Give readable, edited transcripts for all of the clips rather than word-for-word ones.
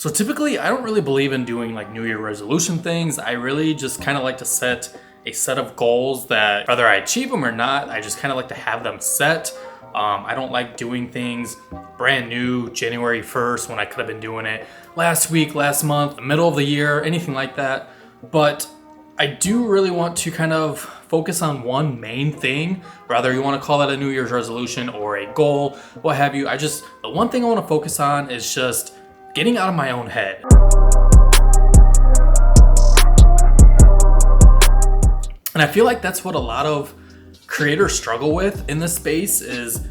So typically I don't really believe in doing like New Year resolution things. I really just kind of like to set a set of goals that whether I achieve them or not, I just kind of like to have them set. I don't like doing things brand new January 1st when I could have been doing it last week, last month, the middle of the year, anything like that. But I do really want to kind of focus on one main thing, whether you want to call that a New Year's resolution or a goal, what have you. The one thing I want to focus on is just getting out of my own head. And I feel like that's what a lot of creators struggle with in this space is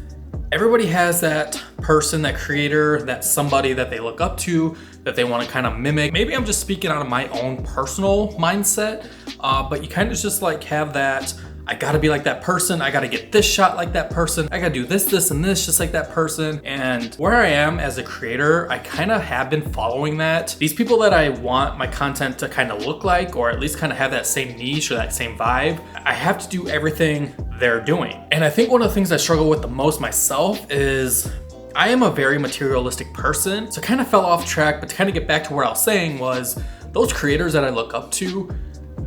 everybody has that person, that creator, that somebody that they look up to, that they want to kind of mimic. Maybe I'm just speaking out of my own personal mindset, but you kind of just like have that, I gotta be like that person, I gotta get this shot like that person, I gotta do this, and this just like that person. And where I am as a creator, I kind of have been following that. These people that I want my content to kind of look like, or at least kind of have that same niche or that same vibe, I have to do everything they're doing. And I think one of the things I struggle with the most myself is I am a very materialistic person. So I kind of fell off track, but to kind of get back to what I was saying was those creators that I look up to,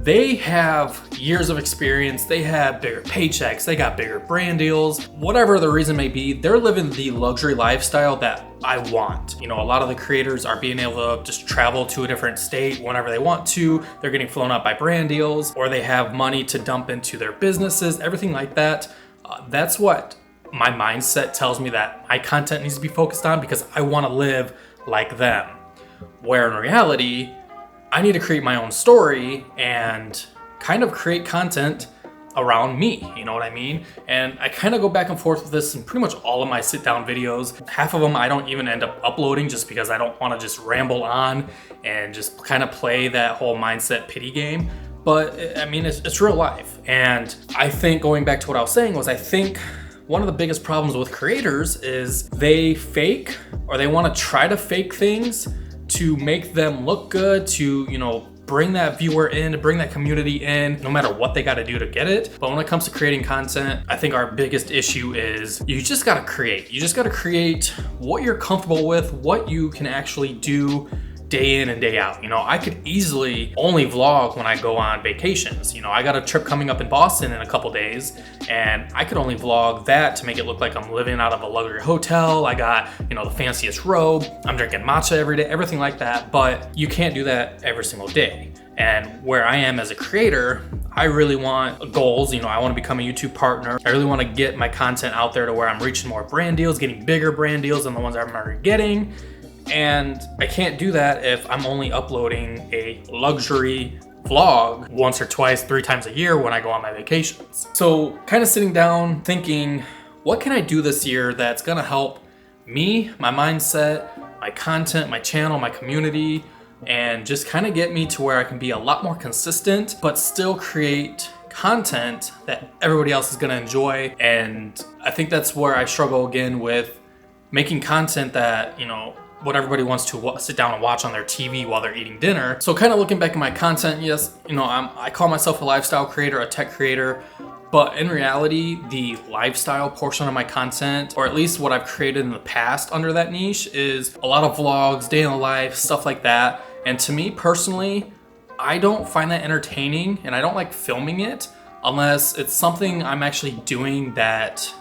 they have years of experience, they have bigger paychecks, they got bigger brand deals, whatever the reason may be, they're living the luxury lifestyle that I want. You know, a lot of the creators are being able to just travel to a different state whenever they want to, they're getting flown out by brand deals, or they have money to dump into their businesses, everything like that. That's what my mindset tells me that my content needs to be focused on because I want to live like them. Where in reality, I need to create my own story and kind of create content around me, you know what I mean? And I kind of go back and forth with this in pretty much all of my sit down videos. Half of them I don't even end up uploading just because I don't want to just ramble on and just kind of play that whole mindset pity game. But I mean, it's real life. And I think going back to what I was saying was I think one of the biggest problems with creators is they fake or they want to try to fake things to make them look good, to, you know, bring that viewer in, to bring that community in, no matter what they got to do to get it. But when it comes to creating content, I think our biggest issue is you just got to create. You just got to create what you're comfortable with, what you can actually do day in and day out. You know, I could easily only vlog when I go on vacations. You know, I got a trip coming up in Boston in a couple days and I could only vlog that to make it look like I'm living out of a luxury hotel. I got, you know, the fanciest robe. I'm drinking matcha every day, everything like that. But you can't do that every single day. And where I am as a creator, I really want goals. You know, I want to become a YouTube partner. I really want to get my content out there to where I'm reaching more brand deals, getting bigger brand deals than the ones I'm already getting. And I can't do that if I'm only uploading a luxury vlog once or twice, 3 times a year when I go on my vacations. So kind of sitting down thinking, what can I do this year that's gonna help me, my mindset, my content, my channel, my community, and just kind of get me to where I can be a lot more consistent, but still create content that everybody else is gonna enjoy. And I think that's where I struggle again with making content that, you know, what everybody wants to sit down and watch on their TV while they're eating dinner. So kind of looking back at my content, yes, you know, I call myself a lifestyle creator, a tech creator, but in reality, the lifestyle portion of my content, or at least what I've created in the past under that niche, is a lot of vlogs, day in the life, stuff like that. And to me personally, I don't find that entertaining and I don't like filming it unless it's something I'm actually doing that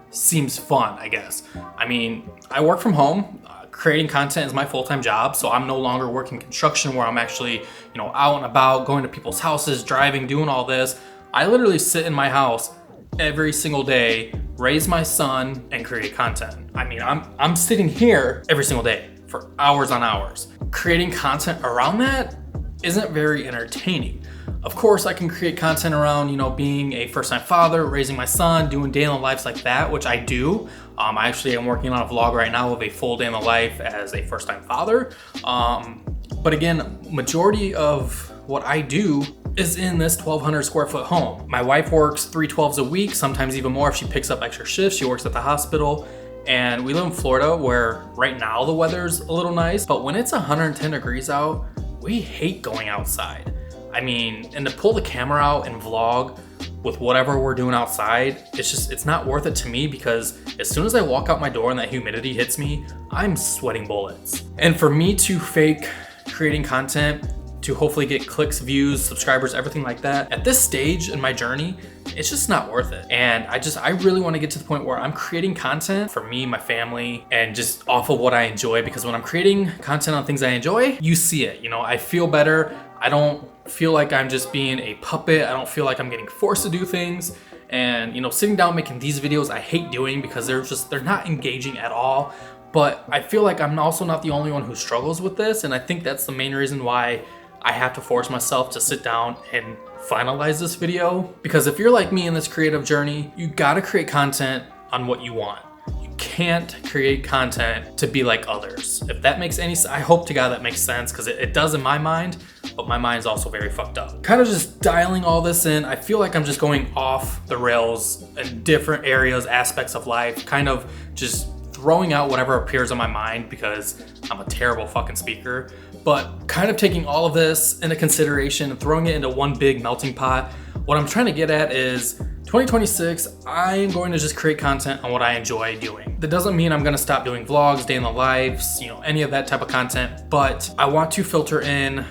seems fun, I guess. I mean, I work from home. Creating content is my full-time job, so I'm no longer working construction where I'm actually, you know, out and about, going to people's houses, driving, doing all this. I literally sit in my house every single day, raise my son, and create content. I mean, I'm sitting here every single day for hours on hours. Creating content around that isn't very entertaining. Of course, I can create content around, you know, being a first-time father, raising my son, doing day in the lives like that, which I do. I actually am working on a vlog right now of a full day in the life as a first-time father. But again, majority of what I do is in this 1,200 square foot home. My wife works 3/12s a week, sometimes even more if she picks up extra shifts. She works at the hospital. And we live in Florida where right now the weather's a little nice, but when it's 110 degrees out, we hate going outside. I mean, and to pull the camera out and vlog with whatever we're doing outside, it's not worth it to me, because as soon as I walk out my door and that humidity hits me, I'm sweating bullets. And for me to fake creating content to hopefully get clicks, views, subscribers, everything like that, at this stage in my journey, it's just not worth it. And I really want to get to the point where I'm creating content for me, my family, and just off of what I enjoy, because when I'm creating content on things I enjoy, you see it, I feel better. I don't feel like I'm just being a puppet. I don't feel like I'm getting forced to do things. And sitting down making these videos, I hate doing, because they're not engaging at all. But I feel like I'm also not the only one who struggles with this, and I think that's the main reason why I have to force myself to sit down and finalize this video. Because if you're like me in this creative journey, you gotta create content on what you want. You can't create content to be like others. If that makes any sense, I hope to God that makes sense, because it does in my mind, but my mind's also very fucked up. Kind of just dialing all this in, I feel like I'm just going off the rails in different areas, aspects of life, kind of just throwing out whatever appears on my mind, because I'm a terrible fucking speaker. But kind of taking all of this into consideration and throwing it into one big melting pot, what I'm trying to get at is 2026, I'm going to just create content on what I enjoy doing. That doesn't mean I'm gonna stop doing vlogs, day in the lives, any of that type of content, but I want to filter in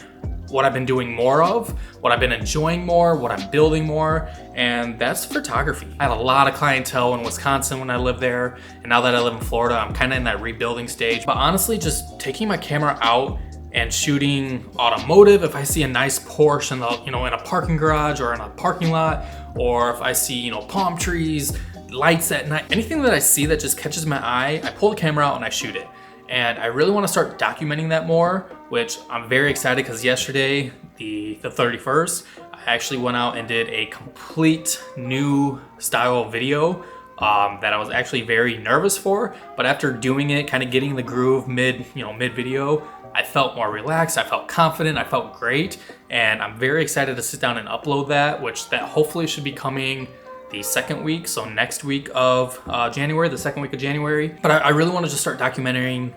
what I've been doing more of, what I've been enjoying more, what I'm building more, and that's photography. I had a lot of clientele in Wisconsin when I lived there, and now that I live in Florida, I'm kind of in that rebuilding stage. But honestly, just taking my camera out and shooting automotive, if I see a nice Porsche in a parking garage or in a parking lot, or if I see palm trees, lights at night, anything that I see that just catches my eye, I pull the camera out and I shoot it. And I really want to start documenting that more, which I'm very excited, because yesterday, the 31st, I actually went out and did a complete new style video that I was actually very nervous for. But after doing it, kind of getting the groove mid video, I felt more relaxed, I felt confident, I felt great. And I'm very excited to sit down and upload that, which that hopefully should be coming the second week, so next week of January, the second week of January. But I really want to just start documenting,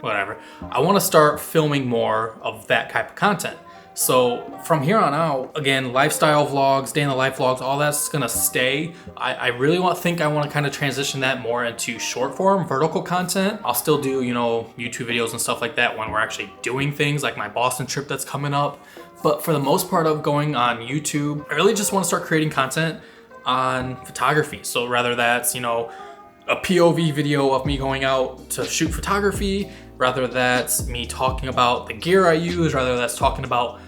whatever. I want to start filming more of that type of content. So from here on out, again, lifestyle vlogs, day in the life vlogs, all that's gonna stay. I really think I want to kind of transition that more into short form, vertical content. I'll still do, YouTube videos and stuff like that when we're actually doing things, like my Boston trip that's coming up. But for the most part of going on YouTube, I really just want to start creating content on photography. So rather that's, a POV video of me going out to shoot photography, rather that's me talking about the gear I use, rather that's talking about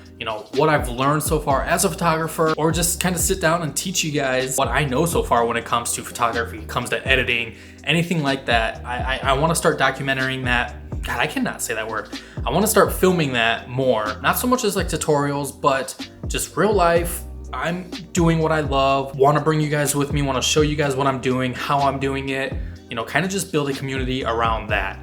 what I've learned so far as a photographer, or just kind of sit down and teach you guys what I know so far when it comes to photography, comes to editing, anything like that. I want to start documenting that. God, I cannot say that word. I want to start filming that more, not so much as like tutorials, but just real life. I'm doing what I love, want to bring you guys with me, want to show you guys what I'm doing, how I'm doing it, kind of just build a community around that.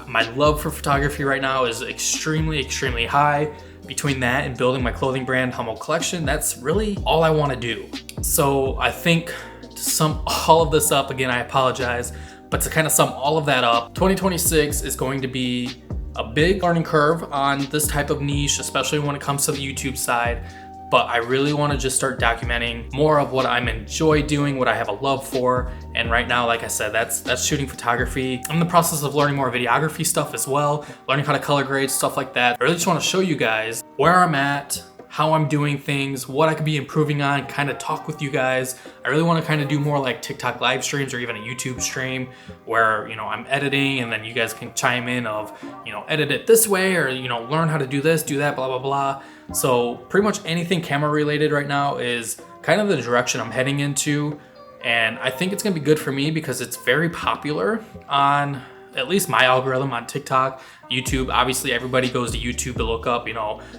My love for photography right now is extremely, extremely high. Between that and building my clothing brand, Humble Collection, that's really all I want to do. So I think to sum all of this up, again, I apologize, but to kind of sum all of that up, 2026 is going to be a big learning curve on this type of niche, especially when it comes to the YouTube side. But I really want to just start documenting more of what I'm enjoy doing, what I have a love for. And right now, like I said, that's shooting photography. I'm in the process of learning more videography stuff as well, learning how to color grade, stuff like that. I really just want to show you guys where I'm at, how I'm doing things, what I could be improving on, kind of talk with you guys. I really want to kind of do more like TikTok live streams or even a YouTube stream where, I'm editing and then you guys can chime in of, edit it this way, or, learn how to do this, do that, blah, blah, blah. So pretty much anything camera related right now is kind of the direction I'm heading into. And I think it's gonna be good for me because it's very popular on at least my algorithm on TikTok, YouTube. Obviously everybody goes to YouTube to look up,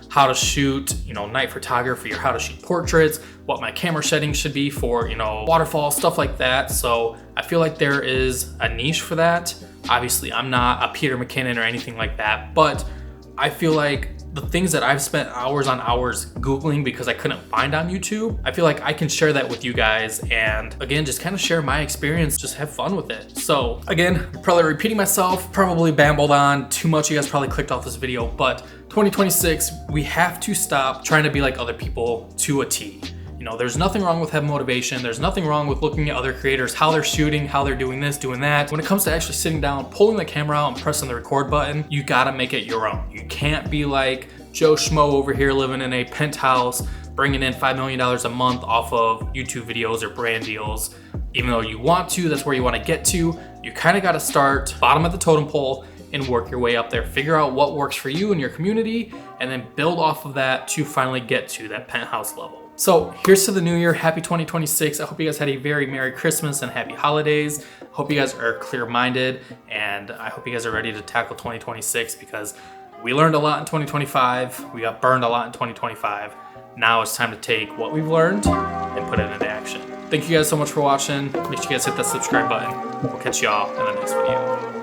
how to shoot, night photography or how to shoot portraits, what my camera settings should be for, waterfall, stuff like that. So I feel like there is a niche for that. Obviously I'm not a Peter McKinnon or anything like that, but I feel like the things that I've spent hours on hours Googling because I couldn't find on YouTube, I feel like I can share that with you guys, and again, just kind of share my experience, just have fun with it. So again, probably repeating myself, probably babbled on too much. You guys probably clicked off this video, but 2026, we have to stop trying to be like other people to a T. You know, there's nothing wrong with having motivation. There's nothing wrong with looking at other creators, how they're shooting, how they're doing this, doing that. When it comes to actually sitting down, pulling the camera out and pressing the record button, you gotta make it your own. You can't be like Joe Schmo over here living in a penthouse, bringing in $5 million a month off of YouTube videos or brand deals. Even though you want to, that's where you wanna get to. You kinda gotta start bottom of the totem pole and work your way up there. Figure out what works for you and your community, and then build off of that to finally get to that penthouse level. So here's to the new year. Happy 2026. I hope you guys had a very Merry Christmas and Happy Holidays. Hope you guys are clear-minded, and I hope you guys are ready to tackle 2026 because we learned a lot in 2025. We got burned a lot in 2025. Now it's time to take what we've learned and put it into action. Thank you guys so much for watching. Make sure you guys hit that subscribe button. We'll catch y'all in the next video.